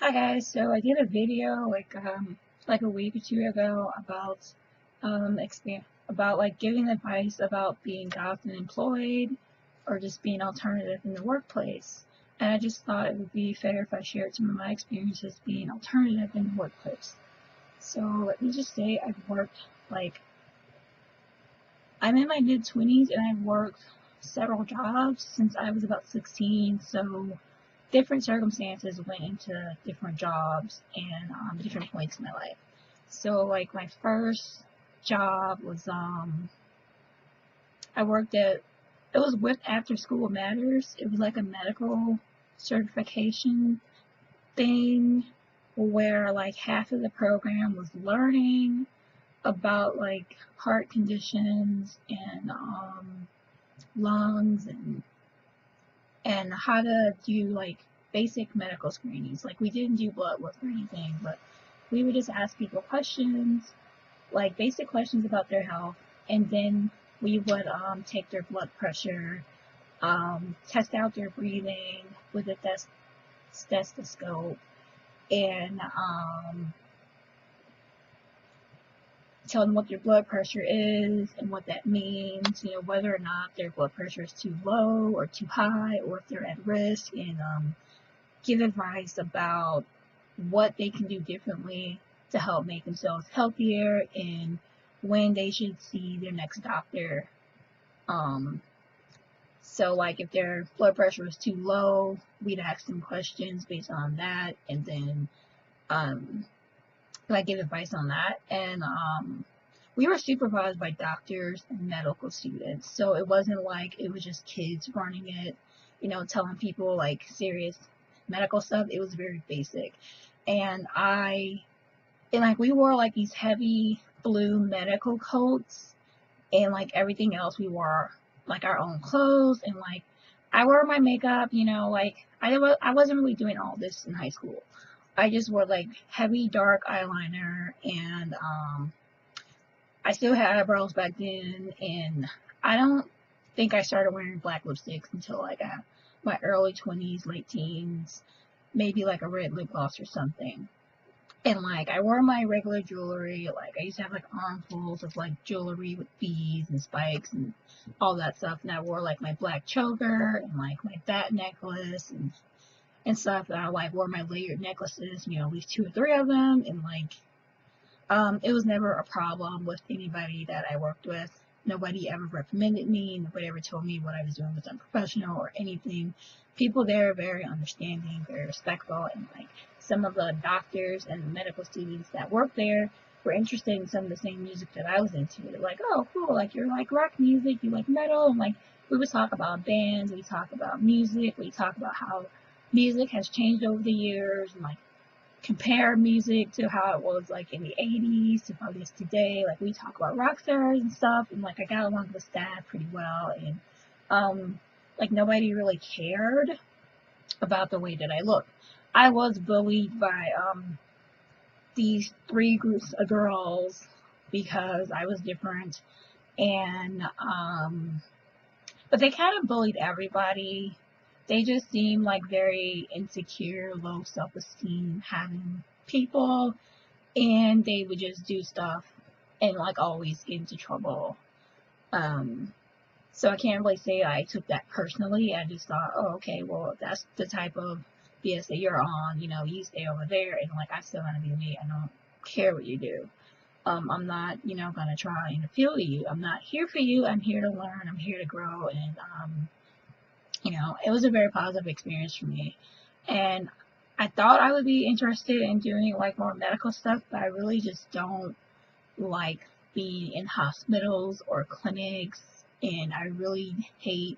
Hi guys, so I did a video like a week or two ago about about like giving advice about being goth and employed or just being alternative in the workplace. And I just thought it would be fair if I shared some of my experiences being alternative in the workplace. So let me just say I've worked like I'm in my mid 20s and I've worked several jobs since I was about 16, so different circumstances went into different jobs and different points in my life. So like my first job was I worked at it was with After School Matters. It was like a medical certification thing where like half of the program was learning about like heart conditions and lungs and how to do like basic medical screenings. Like we didn't do blood work or anything, but we would just ask people questions, like basic questions about their health, and then we would take their blood pressure, test out their breathing with a stethoscope, and tell them what their blood pressure is and what that means, you know, whether or not their blood pressure is too low or too high, or if they're at risk, and give advice about what they can do differently to help make themselves healthier and when they should see their next doctor. Um, so, like, if their blood pressure is too low, we'd ask them questions based on that, and then um, like give advice on that. And we were supervised by doctors and medical students, so it wasn't like it was just kids running it, you know, telling people like serious medical stuff. It was very basic. And like we wore like these heavy blue medical coats, and like everything else we wore like our own clothes, and like I wore my makeup, you know, like I wasn't really doing all this in high school. I just wore like heavy dark eyeliner, and I still had eyebrows back then, and I don't think I started wearing black lipsticks until like my early 20s, late teens, maybe like a red lip gloss or something. And like I wore my regular jewelry, like I used to have like armfuls of like jewelry with beads and spikes and all that stuff. And I wore like my black choker and like my bat necklace and stuff. And I like wore my layered necklaces, you know, at least two or three of them. And like it was never a problem with anybody that I worked with. Nobody ever reprimanded me. Nobody ever told me what I was doing was unprofessional or anything. People there are very understanding, very respectful, and like some of the doctors and medical students that work there were interested in some of the same music that I was into. They're like, oh, cool, like you're like rock music, you like metal, and like we would talk about bands, we talk about music, we talk about how music has changed over the years, and like compare music to how it was like in the 80s to how it is today. Like we talk about rock stars and stuff, and like I got along with staff pretty well, and like nobody really cared about the way that I looked. I was bullied by these three groups of girls because I was different, and but they kind of bullied everybody. They just seemed like very insecure, low self-esteem having people, and they would just do stuff and like always get into trouble. Um, so I can't really say I took that personally. I just thought, oh, okay, well, that's the type of BS that you're on. You know, you stay over there, and like I still want to be me. I don't care what you do. I'm not, you know, gonna try and appeal to you. I'm not here for you. I'm here to learn. I'm here to grow, and you know, it was a very positive experience for me. And I thought I would be interested in doing like more medical stuff, but I really just don't like being in hospitals or clinics, and I really hate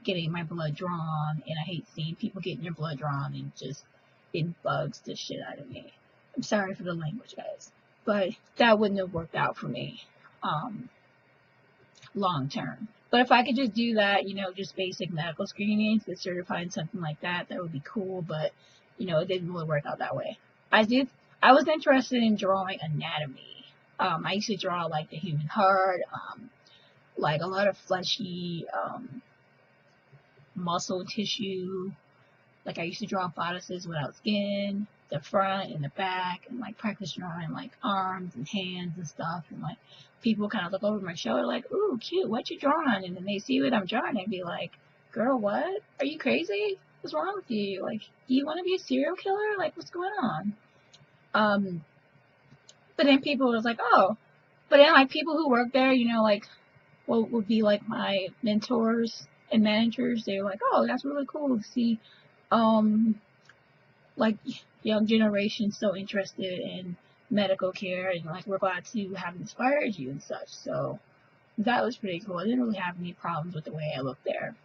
getting my blood drawn, and I hate seeing people getting their blood drawn, and just it bugs the shit out of me. I'm sorry for the language, guys, but that wouldn't have worked out for me um, long term. But if I could just do that, you know, just basic medical screenings, get certified in something like that, that would be cool. But you know, it didn't really work out that way. I did. I was interested in drawing anatomy. I used to draw like the human heart, like a lot of fleshy muscle tissue. Like I used to draw bodices without skin, the front and the back and like practice drawing like arms and hands and stuff, and like people kind of look over my shoulder like, ooh, cute, what you drawing? And then they see what I'm drawing and be like, girl, what? Are you crazy? What's wrong with you? Like, do you want to be a serial killer? Like, what's going on? But then people was like, oh, but then like people who work there, you know, like what would be like my mentors and managers, they're like, oh, that's really cool to see, like young generation so interested in medical care, and like we're glad to have inspired you and such. So that was pretty cool. I didn't really have any problems with the way I looked there.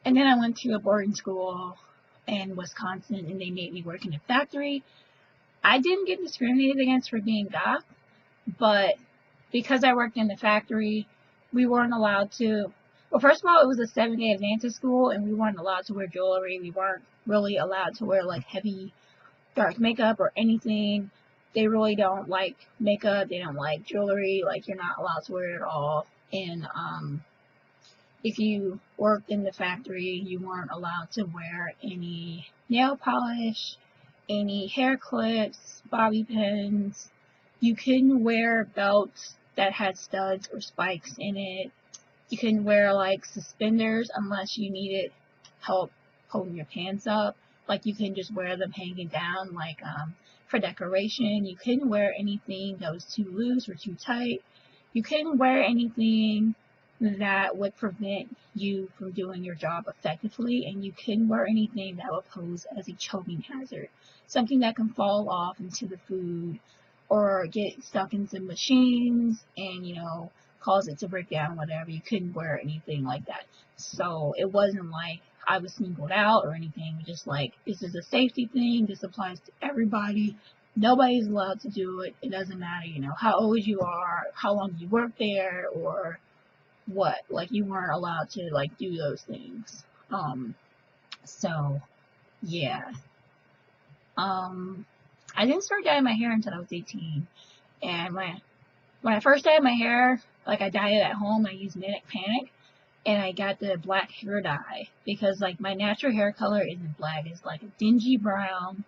And then I went to a boarding school in Wisconsin, and they made me work in a factory. I didn't get discriminated against for being goth, but because I worked in the factory, we weren't allowed to. Well, first of all, it was a 7-day Adventist school, and we weren't allowed to wear jewelry. We weren't really allowed to wear like heavy, dark makeup or anything. They really don't like makeup. They don't like jewelry. Like, you're not allowed to wear it at all. And if you worked in the factory, you weren't allowed to wear any nail polish, any hair clips, bobby pins. You couldn't wear belts that had studs or spikes in it. You couldn't wear like suspenders unless you needed help holding your pants up. Like, you couldn't just wear them hanging down like for decoration. You couldn't wear anything that was too loose or too tight. You couldn't wear anything that would prevent you from doing your job effectively, and you couldn't wear anything that would pose as a choking hazard, something that can fall off into the food or get stuck in some machines and, you know, cause it to break down, whatever. You couldn't wear anything like that. So it wasn't like I was singled out or anything. Just like, this is a safety thing. This applies to everybody. Nobody's allowed to do it. It doesn't matter, you know, how old you are, how long you work there, or what. Like, you weren't allowed to like do those things. So yeah. I didn't start dyeing my hair until I was 18. And when I first dyed my hair, like, I dyed it at home. I used Manic Panic, and I got the black hair dye because like my natural hair color isn't black. It's like a dingy brown,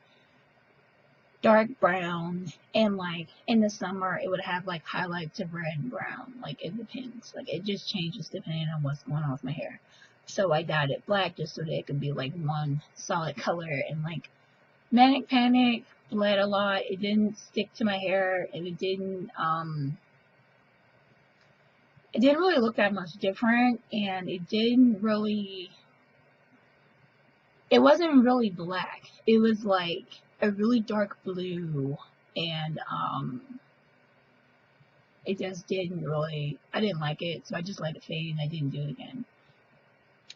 dark brown, and like in the summer it would have like highlights of red and brown. Like, it depends. Like, it just changes depending on what's going on with my hair. So I dyed it black just so that it could be like one solid color. And like, Manic Panic bled a lot. It didn't stick to my hair, and it didn't really look that much different, and it wasn't really black. It was like a really dark blue, and it just didn't really, I didn't like it, so I just let it fade and I didn't do it again.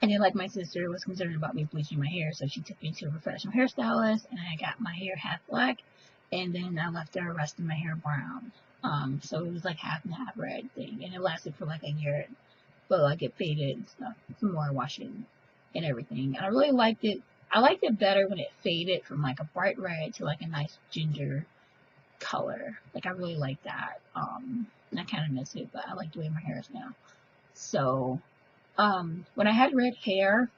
And then, like, my sister was concerned about me bleaching my hair, so she took me to a professional hairstylist, and I got my hair half black, and then I left the rest of my hair brown. So it was like half and half red thing, and it lasted for like a year, but like it faded and stuff, some more washing and everything. And I really liked it. I liked it better when it faded from like a bright red to like a nice ginger color. Like, I really like that. And I kind of miss it, but I like the way my hair is now. So, when I had red hair,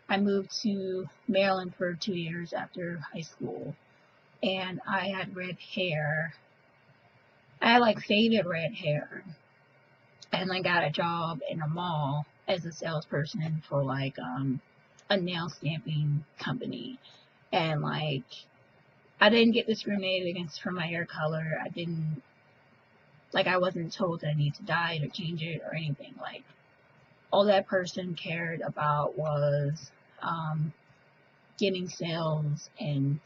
I moved to Maryland for 2 years after high school, and I had red hair. I had like faded red hair, and I got a job in a mall as a salesperson for like a nail stamping company. And like, I didn't get discriminated against for my hair color. I wasn't told that I needed to dye it or change it or anything. Like, all that person cared about was getting sales and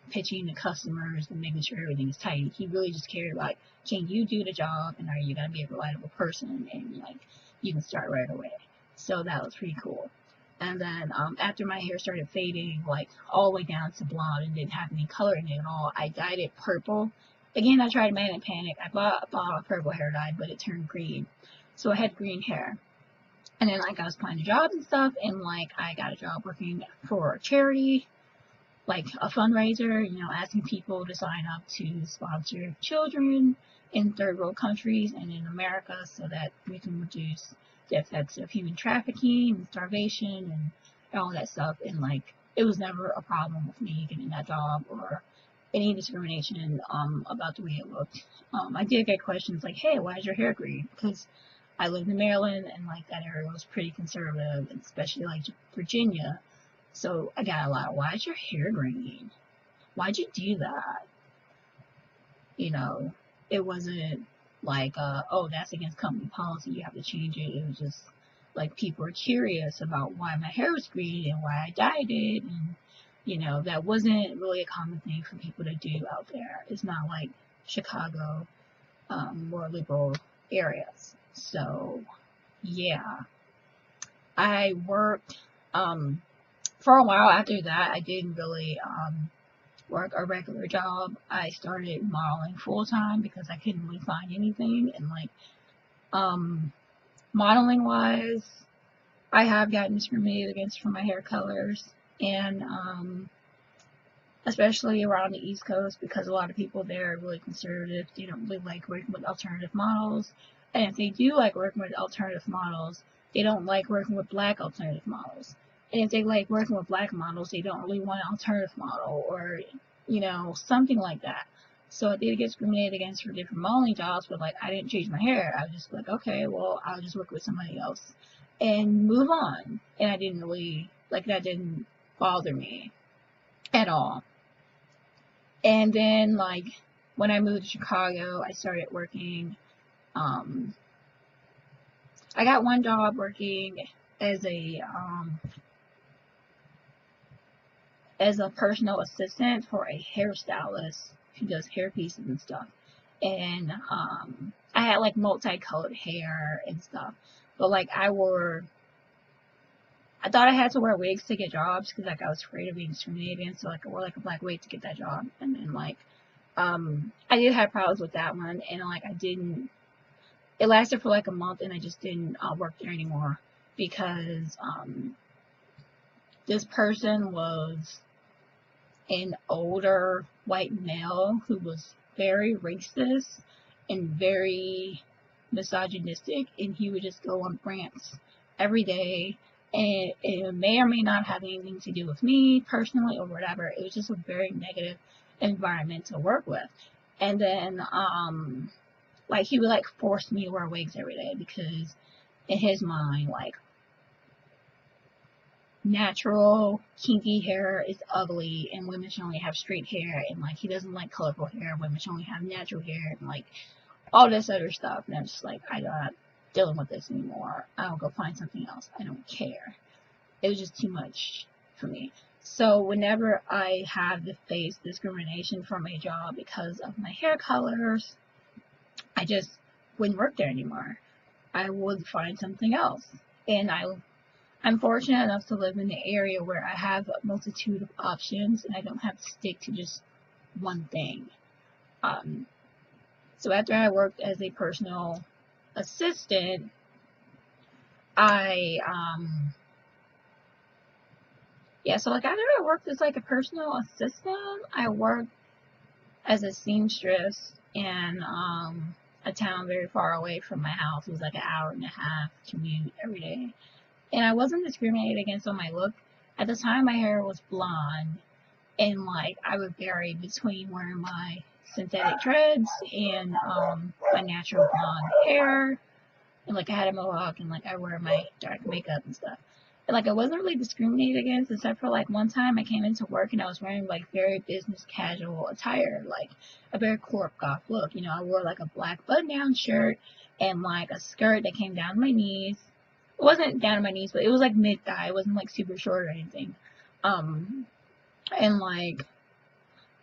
pitching to customers and making sure everything's tight. He really just cared about, can you do the job, and are you going to be a reliable person, and like, you can start right away. So that was pretty cool. And then after my hair started fading like all the way down to blonde and didn't have any color in it at all, I dyed it purple. Again, I tried Manic Panic. I bought a bottle of purple hair dye, but it turned green, so I had green hair. And then like, I was applying to jobs and stuff, and like, I got a job working for a charity, like a fundraiser, you know, asking people to sign up to sponsor children in third world countries and in America so that we can reduce the effects of human trafficking and starvation and all that stuff in like it was never a problem with me getting that job or any discrimination about the way it looked. I did get questions like, "Hey, why is your hair green?" Because I lived in Maryland and like that area was pretty conservative, especially like Virginia. So I got a lot of, "Why is your hair green? Why'd you do that?" You know, it wasn't like, "Oh, that's against company policy, you have to change it." It was just like people were curious about why my hair was green and why I dyed it. And, that wasn't really a common thing for people to do out there. It's not like Chicago, more liberal areas. So, yeah, I worked, for a while after that. I didn't really, work a regular job. I started modeling full time because I couldn't really find anything. And like, modeling wise, I have gotten discriminated against for my hair colors, and especially around the East Coast, because a lot of people there are really conservative. They don't really like working with alternative models, and if they do like working with alternative models, they don't like working with black alternative models. And if they like working with black models, they don't really want an alternative model, or something like that. So I did get discriminated against for different modeling jobs, but like I didn't change my hair. I was just like, okay, well, I'll just work with somebody else and move on. And I didn't really like that. Didn't bother me at all. And then like when I moved to Chicago, I started working. I got one job working as a personal assistant for a hairstylist who does hair pieces and stuff. And I had like multicolored hair and stuff. But like I thought I had to wear wigs to get jobs because like I was afraid of being discriminated against. So like I wore like a black wig to get that job. And then like I did have problems with that one, and like it lasted for like a month, and I just didn't work there anymore because this person was an older white male who was very racist and very misogynistic, and he would just go on rants every day. And it may or may not have anything to do with me personally or whatever. It was just a very negative environment to work with. And then like he would like force me to wear wigs every day because in his mind, like, natural kinky hair is ugly and women should only have straight hair, and like he doesn't like colorful hair, women should only have natural hair, and like all this other stuff. And I'm just like, I'm not dealing with this anymore. I'll go find something else. I don't care. It was just too much for me. So whenever I have to face discrimination from a job because of my hair colors, I just wouldn't work there anymore. I would find something else. And I'm fortunate enough to live in an area where I have a multitude of options and I don't have to stick to just one thing. So after I worked as a personal assistant, so like after I worked as like a personal assistant, I worked as a seamstress in a town very far away from my house. It was like an hour and a half commute every day. And I wasn't discriminated against on my look. At the time, my hair was blonde, and like I would vary between wearing my synthetic dreads and my natural blonde hair, and like I had a mohawk, and like I wear my dark makeup and stuff. And like I wasn't really discriminated against, except for like one time I came into work and I was wearing like very business casual attire, like a very corp goth look. I wore like a black button-down shirt and like a skirt that came down to my knees. It wasn't down to my knees, but it was like mid-thigh. It wasn't like super short or anything. And like,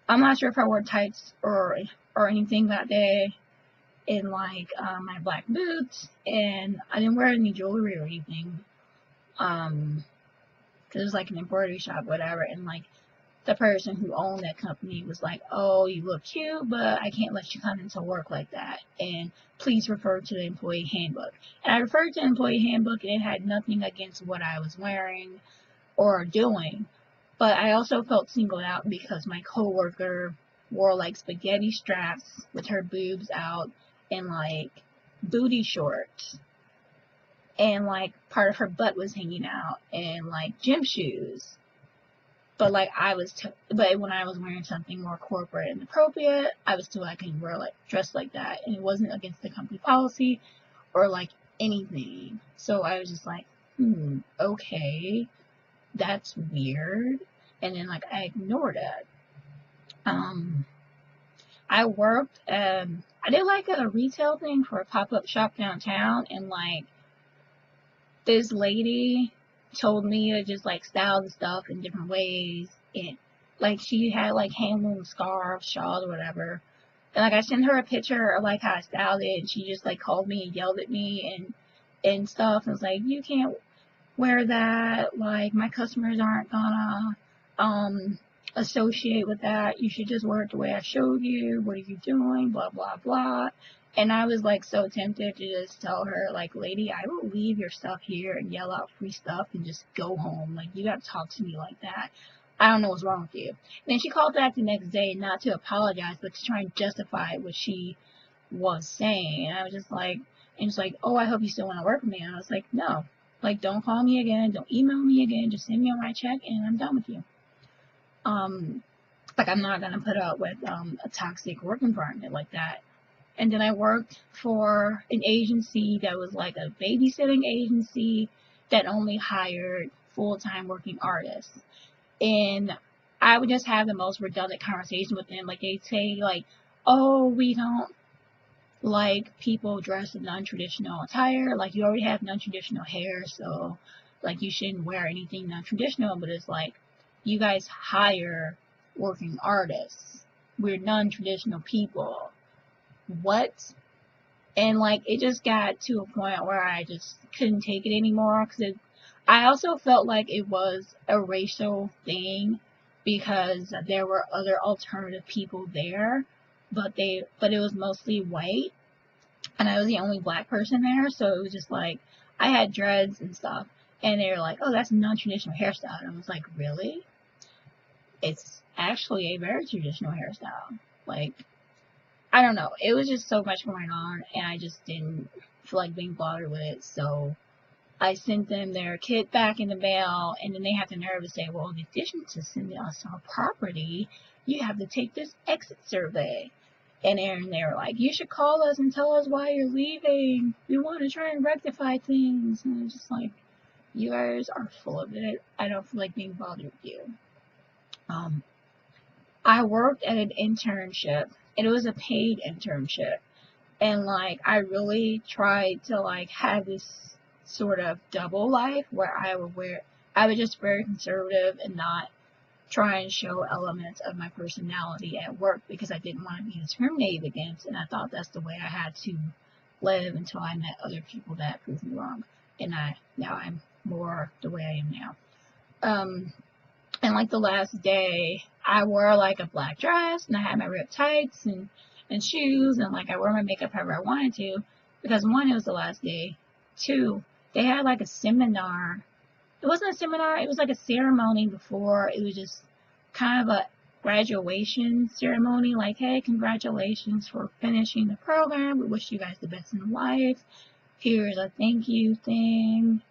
I'm not sure if I wore tights or anything that day. And like, my black boots, and I didn't wear any jewelry or anything. Cause it was like an embroidery shop, whatever. And like, the person who owned that company was like, "Oh, you look cute, but I can't let you come into work like that. And please refer to the employee handbook." And I referred to the employee handbook, and it had nothing against what I was wearing or doing. But I also felt singled out because my coworker wore like spaghetti straps with her boobs out and like booty shorts. And like part of her butt was hanging out and like gym shoes. But like but when I was wearing something more corporate and appropriate, I was still like, can wear like dress like that, and it wasn't against the company policy or like anything. So I was just like, okay, that's weird. And then like I ignored it. I worked, I did like a retail thing for a pop-up shop downtown, and like this lady told me to just like style the stuff in different ways, and like she had like handloom scarves, shawls, or whatever. And like I sent her a picture of like how I styled it, and she just like called me and yelled at me and stuff, and was like, you can't wear that, like my customers aren't gonna associate with that. You should just wear it the way I showed you. What are you doing? Blah blah blah. And I was like so tempted to just tell her, like, lady, I will leave your stuff here and yell out free stuff and just go home. Like, you gotta talk to me like that. I don't know what's wrong with you. And then she called back the next day, not to apologize, but to try and justify what she was saying. And I was just like, and it's like, oh, I hope you still want to work with me. And I was like, no. Like, don't call me again. Don't email me again. Just send me my check, and I'm done with you. Like, I'm not gonna put up with a toxic work environment like that. And then I worked for an agency that was like a babysitting agency that only hired full-time working artists. And I would just have the most redundant conversation with them. Like, they'd say, like, oh, we don't like people dressed in non-traditional attire. Like, you already have non-traditional hair, so like you shouldn't wear anything non-traditional. But it's like, you guys hire working artists. We're non-traditional people. What? And like it just got to a point where I just couldn't take it anymore, because I also felt like it was a racial thing, because there were other alternative people there, but it was mostly white, and I was the only black person there. So it was just like, I had dreads and stuff, and they were like, oh, that's a non-traditional hairstyle. And I was like, really? It's actually a very traditional hairstyle. Like, I don't know. It was just so much going on, and I just didn't feel like being bothered with it. So I sent them their kit back in the mail, and then they had the nerve to say, well, in addition to sending us our property, you have to take this exit survey. And then they were like, you should call us and tell us why you're leaving. We want to try and rectify things. And I'm just like, you guys are full of it. I don't feel like being bothered with you. I worked at an internship. It was a paid internship. And like, I really tried to like have this sort of double life where I was just very conservative and not try and show elements of my personality at work, because I didn't want to be discriminated against, and I thought that's the way I had to live until I met other people that proved me wrong. And now I'm more the way I am now. And like the last day, I wore like a black dress, and I had my ripped tights and shoes, and like I wore my makeup however I wanted to, because one, it was the last day. Two, they had like a seminar. It wasn't a seminar, it was like a ceremony before. It was just kind of a graduation ceremony, like, hey, congratulations for finishing the program. We wish you guys the best in life. Here's a thank you thing.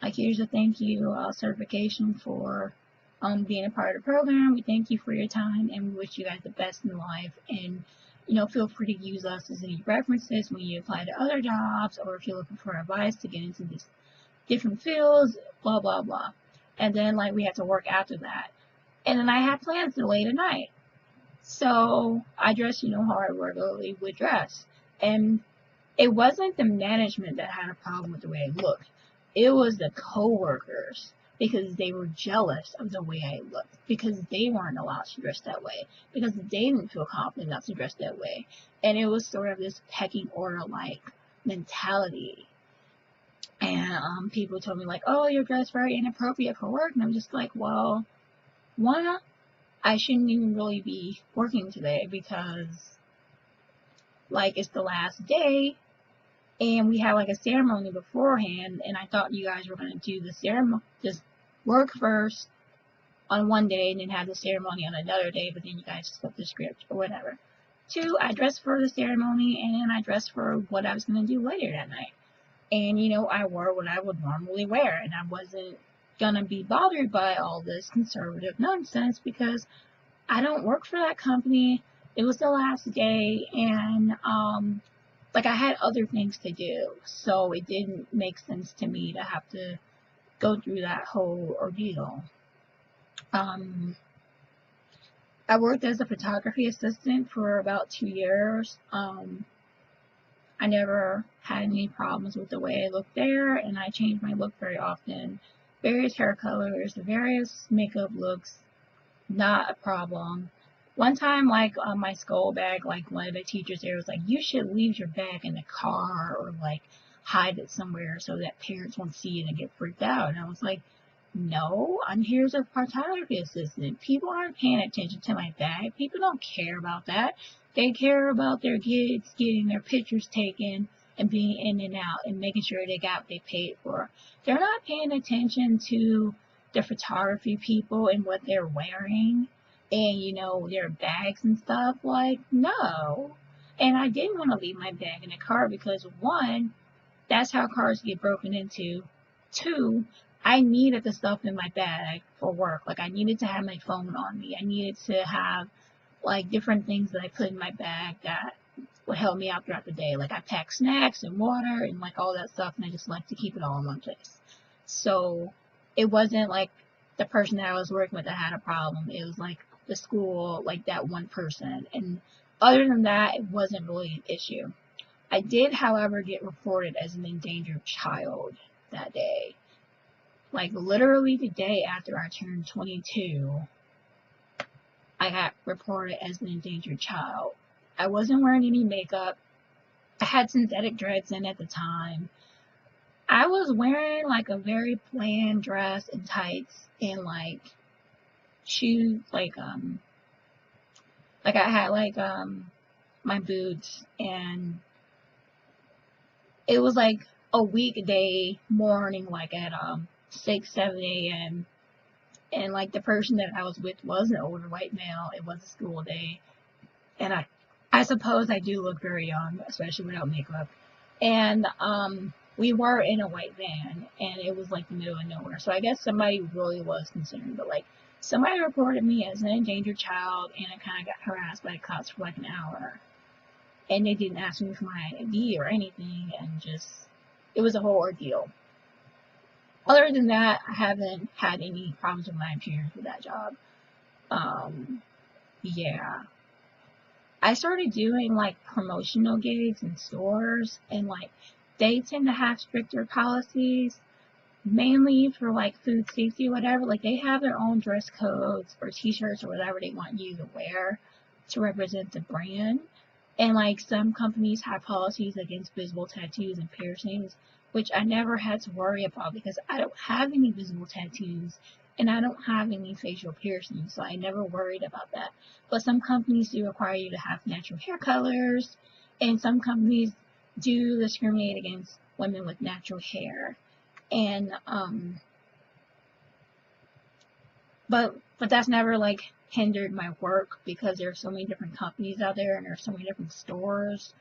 Like, here's a thank you certification for being a part of the program. We thank you for your time, and we wish you guys the best in life. And, you know, feel free to use us as any references when you apply to other jobs, or if you're looking for advice to get into these different fields, blah, blah, blah. And then, like, we had to work after that. And then I had plans to late at night. So I dressed, you know, how I regularly would dress. And it wasn't the management that had a problem with the way I looked. It was the coworkers, because they were jealous of the way I looked, because they weren't allowed to dress that way, because they didn't feel confident enough to dress that way. And it was sort of this pecking order like mentality. And people told me like, oh, you're dressed very inappropriate for work. And I'm just like, well, one, I shouldn't even really be working today, because like it's the last day, and we had like a ceremony beforehand, and I thought you guys were going to do the ceremony, just work first on one day and then have the ceremony on another day, but then you guys flip the script or whatever. Two, I dressed for the ceremony, and then I dressed for what I was going to do later that night. And, you know, I wore what I would normally wear, and I wasn't gonna be bothered by all this conservative nonsense because I don't work for that company. It was the last day, and like I had other things to do, so it didn't make sense to me to have to go through that whole ordeal. Um, I worked as a photography assistant for about 2 years. I never had any problems with the way I looked there, and I changed my look very often. Various hair colors, various makeup looks, not a problem. One time, like on my school bag, like one of the teachers there was like, "You should leave your bag in the car or like hide it somewhere so that parents won't see it and get freaked out." And I was like, "No, I'm here as a photography assistant. People aren't paying attention to my bag. People don't care about that. They care about their kids getting their pictures taken and being in and out and making sure they got what they paid for. They're not paying attention to the photography people and what they're wearing and, their bags and stuff. Like, no." And I didn't want to leave my bag in the car because, one, that's how cars get broken into. Two, I needed the stuff in my bag for work. Like, I needed to have my phone on me. I needed to have, like, different things that I put in my bag that would help me out throughout the day. Like, I packed snacks and water and, like, all that stuff, and I just like to keep it all in one place. So it wasn't like the person that I was working with that had a problem. It was like the school, like that one person. And other than that, it wasn't really an issue. I did, however, get reported as an endangered child that day. Like literally the day after I turned 22, I got reported as an endangered child. I wasn't wearing any makeup. I had synthetic dreads in at the time. I was wearing like a very plain dress and tights and like shoes, like I had like my boots, and it was like a weekday morning, like at 6-7 a.m. and like the person that I was with was an older white male. It was a school day, and I suppose I do look very young, especially without makeup. And we were in a white van, and it was like the middle of nowhere. So I guess somebody really was concerned, but like somebody reported me as an endangered child, and I kind of got harassed by the cops for like an hour. And they didn't ask me for my ID or anything, and just, it was a whole ordeal. Other than that, I haven't had any problems with my appearance with that job. Yeah. I started doing like promotional gigs in stores, and like they tend to have stricter policies, mainly for like food safety or whatever. Like they have their own dress codes or t-shirts or whatever they want you to wear to represent the brand. And like some companies have policies against visible tattoos and piercings, which I never had to worry about because I don't have any visible tattoos and I don't have any facial piercings, so I never worried about that. But some companies do require you to have natural hair colors, and some companies do discriminate against women with natural hair. And but that's never like hindered my work because there are so many different companies out there and there are so many different stores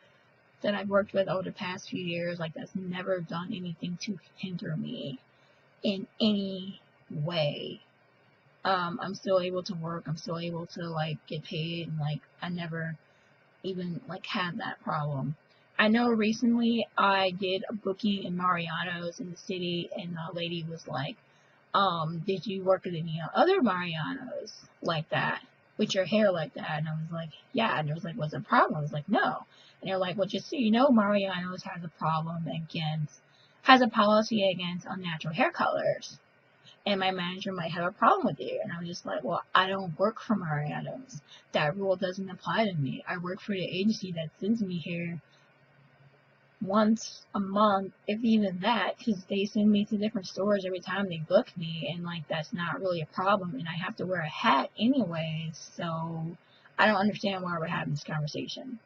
that I've worked with over the past few years. Like that's never done anything to hinder me in any way. I'm still able to work. I'm still able to like get paid, and like I never even like had that problem. I know recently I did a booking in Mariano's in the city, and the lady was like, did you work at any other Mariano's like that with your hair like that? And I was like, yeah. And I was like, what's the problem? I was like, no. And they're like, well, just so you know, Mariano's has a policy against unnatural hair colors, and my manager might have a problem with you. And I was just like, well, I don't work for Mariano's. That rule doesn't apply to me. I work for the agency that sends me here once a month, if even that, because they send me to different stores every time they book me, and like that's not really a problem, and I have to wear a hat anyway, so I don't understand why we're having this conversation.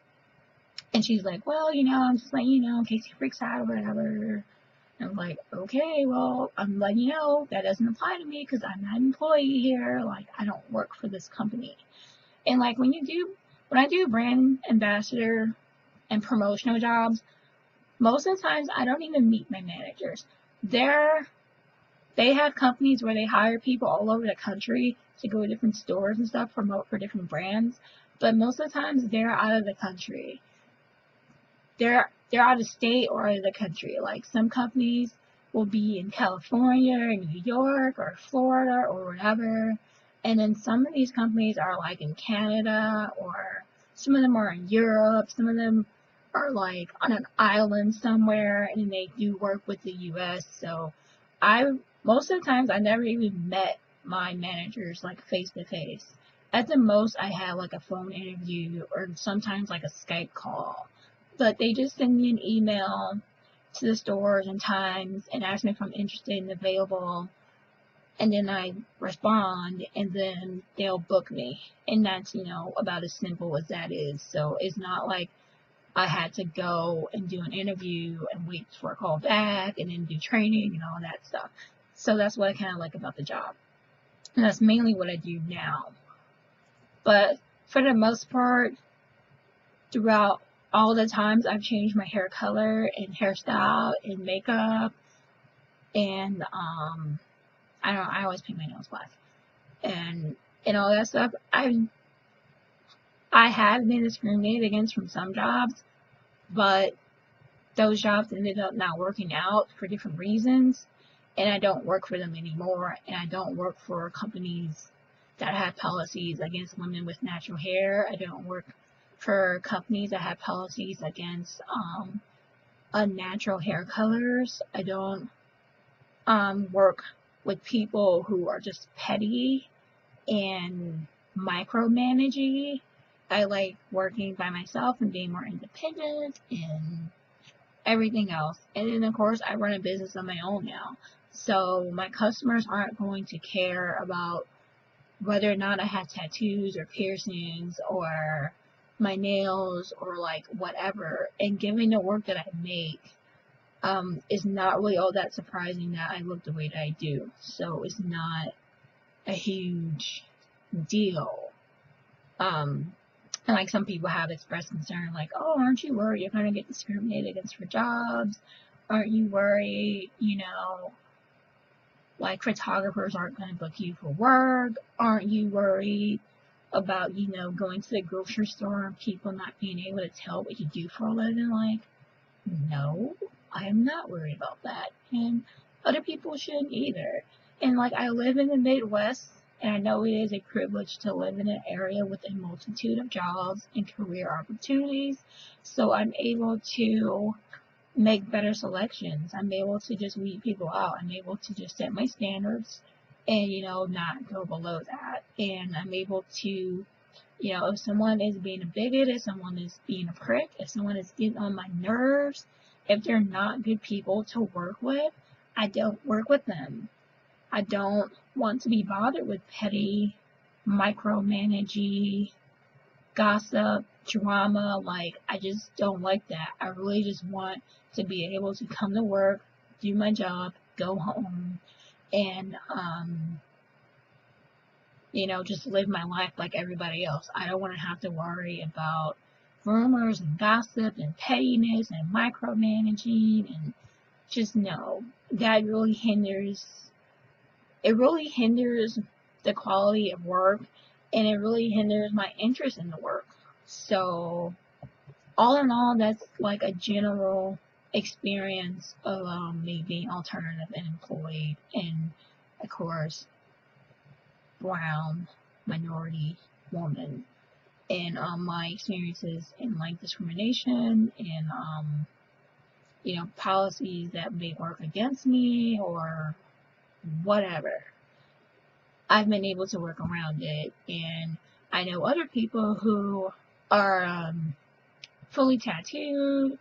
And she's like, well, I'm just letting you know in case he freaks out or whatever. And I'm like, okay, well, I'm letting you know that doesn't apply to me because I'm not an employee here. Like, I don't work for this company. And like when I do brand ambassador and promotional jobs, most of the times I don't even meet my managers. They're They have companies where they hire people all over the country to go to different stores and stuff, promote for different brands. But most of the times they're out of the country. They're out of state or out of the country. Like some companies will be in California or New York or Florida or whatever. And then some of these companies are like in Canada, or some of them are in Europe, some of them are like on an island somewhere, and they do work with the US. So I most of the times I never even met my managers like face to face. At the most I had like a phone interview or sometimes like a Skype call. But they just send me an email to the stores and times and ask me if I'm interested and available, and then I respond, and then they'll book me. And that's, about as simple as that is. So it's not like I had to go and do an interview and wait for a call back and then do training and all that stuff. So that's what I kind of like about the job. And that's mainly what I do now. But for the most part, throughout all the times I've changed my hair color and hairstyle and makeup, and I always paint my nails black and all that stuff. I have been discriminated against from some jobs, but those jobs ended up not working out for different reasons, and I don't work for them anymore, and I don't work for companies that have policies against women with natural hair. I don't work for companies that have policies against unnatural hair colors. I don't work with people who are just petty and micromanaging. I like working by myself and being more independent and everything else. And then of course I run a business of my own now. So my customers aren't going to care about whether or not I have tattoos or piercings or my nails or like whatever. And given the work that I make, it's not really all that surprising that I look the way that I do. So it's not a huge deal. And like some people have expressed concern, like, oh, aren't you worried you're going to get discriminated against for jobs? Aren't you worried, like photographers aren't going to book you for work? Aren't you worried about, going to the grocery store and people not being able to tell what you do for a living? Like, no, I am not worried about that. And other people shouldn't either. And like, I live in the Midwest, and I know it is a privilege to live in an area with a multitude of jobs and career opportunities. So I'm able to make better selections. I'm able to just weed people out. I'm able to just set my standards and, not go below that. And I'm able to, if someone is being a bigot, if someone is being a prick, if someone is getting on my nerves, if they're not good people to work with, I don't work with them. I don't want to be bothered with petty, micromanaging, gossip, drama. Like, I just don't like that. I really just want to be able to come to work, do my job, go home, and, just live my life like everybody else. I don't want to have to worry about rumors and gossip and pettiness and micromanaging, and just no. That really hinders the quality of work, and it really hinders my interest in the work. So all in all, that's like a general experience of me being alternative and employed, and of course brown minority woman, and my experiences in like discrimination and policies that may work against me or whatever. I've been able to work around it, and I know other people who are fully tattooed,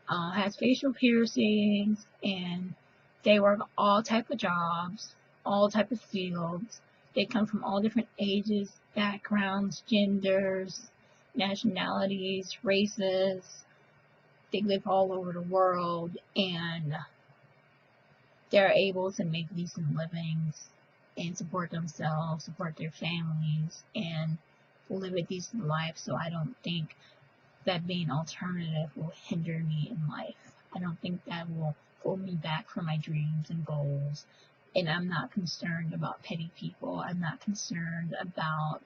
has facial piercings, and they work all type of jobs, all type of fields. They come from all different ages, backgrounds, genders, nationalities, races. They live all over the world, and they're able to make decent livings and support themselves, support their families, and live a decent life. So I don't think that being alternative will hinder me in life. I don't think that will hold me back from my dreams and goals And I'm not concerned about petty people. I'm not concerned about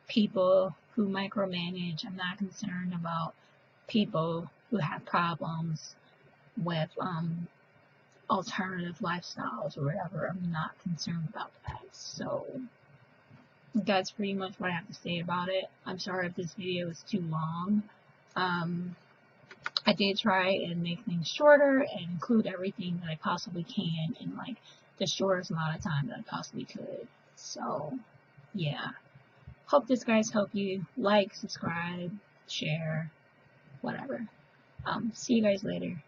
people who micromanage. I'm not concerned about people who have problems with alternative lifestyles or whatever. I'm not concerned about that. So that's pretty much what I have to say about it. I'm sorry if this video is too long. I did try and make things shorter and include everything that I possibly can in like the shortest amount of time that I possibly could. So yeah, hope this guys help you. Like, subscribe, share, whatever. See you guys later.